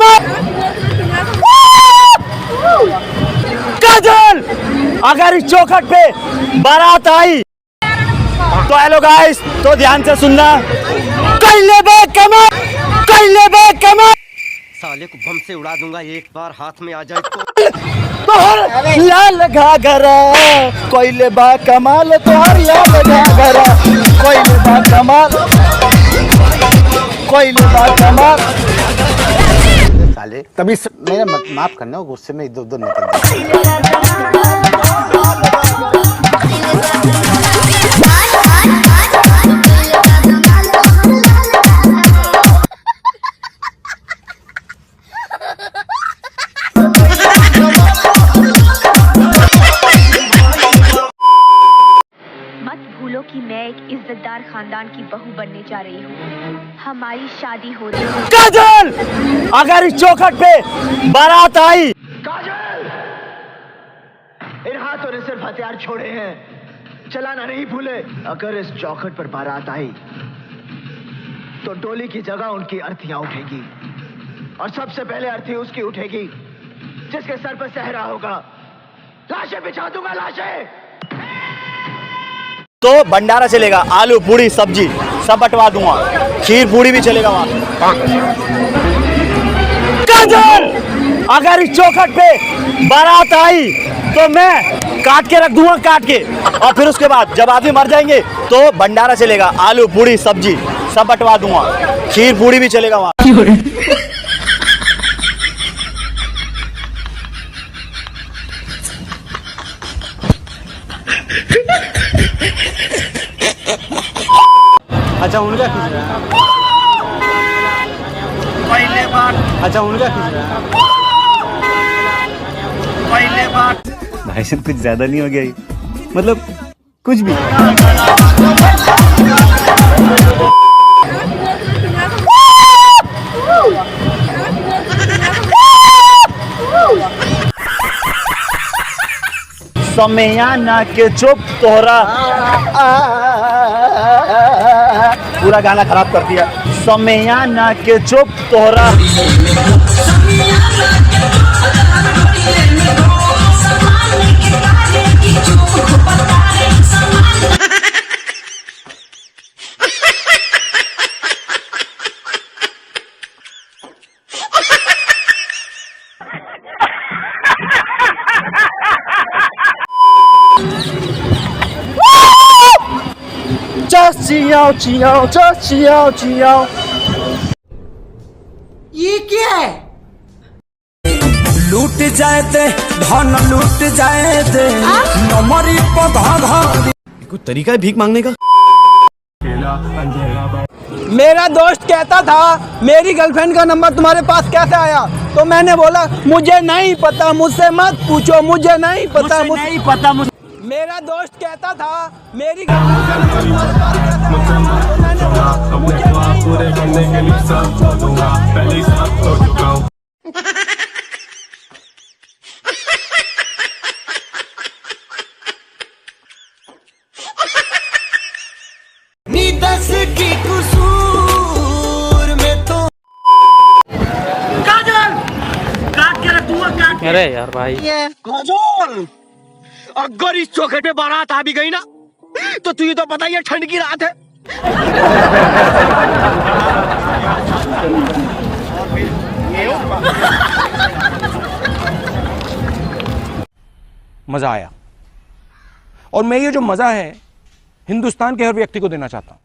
कमाल। काजल अगर इस चौखट पे बारात आई तो हेलो गाइस, तो ध्यान से सुनना। कैले बे कमाल, कैले बे कमाल। साले को बम से उड़ा दूंगा एक बार हाथ में आ जाए तोहर लाल घाघरा कोइले बा कमाल, तोहर लाल घाघरा कोइले बा कमाल, कोइले बा कमाल। साले तभी मेरा माफ करना, गुस्से में इधर उधर निकल गया। कि मैं एक इज्जतदार खानदान की बहू बनने जा रही हूँ। हमारी शादी हो रही है। काजल अगर इस चौखट पे बारात आई, काजल इन हाथों ने सिर्फ हथियार छोड़े हैं, चलाना नहीं भूले। अगर इस चौखट पर बारात आई तो डोली की जगह उनकी अर्थियां उठेगी, और सबसे पहले अर्थी उसकी उठेगी जिसके सर पर सहरा होगा। लाशें बिछा दूंगा, लाशें। तो भंडारा चलेगा, आलू पूरी सब्जी सब बंटवा दूंगा, खीर पूरी भी चलेगा वहां। काजल अगर इस चौखट पे बारात आई तो मैं काट के रख दूंगा, काट के, और फिर उसके बाद जब आदमी मर जाएंगे तो भंडारा चलेगा, आलू पूरी सब्जी सब बंटवा दूंगा, खीर पूरी भी चलेगा वहां। अच्छा उनका खींच रहा है, पहले बार, अच्छा उनका खींच रहा है। पहले बार भाई साहब कुछ ज्यादा नहीं हो गया ये? मतलब कुछ भी। समयाना के चुप तोहरा पूरा गाना खराब कर दिया। समयाना के चुप तोहरा चियाओ। ये क्या है? लूट जाए दे धन, लूट जाए दे नमरी पधा। कोई तरीका है भीख मांगने का? मेरा दोस्त कहता था मेरी गर्लफ्रेंड का नंबर तुम्हारे पास कैसे आया, तो मैंने बोला मुझे नहीं पता, मुझसे मत पूछो, मुझे नहीं पता, मुझे नहीं पता। मेरा दोस्त कहता था मेरी गर्लफ्रेंड का नंबर तुम्हारे पास कैसे आया, तो मैंने बोला मुझे नहीं पता। दस की कसूर में तो काजल काट के रख दूंगा, काट के। अरे यार भाई, काजल अगर इस चौखट पे बारात आ भी गई ना तो तुझे तो पता ही है ठंड की रात है। मजा आया, और मैं ये जो मजा है हिंदुस्तान के हर व्यक्ति को देना चाहता हूं।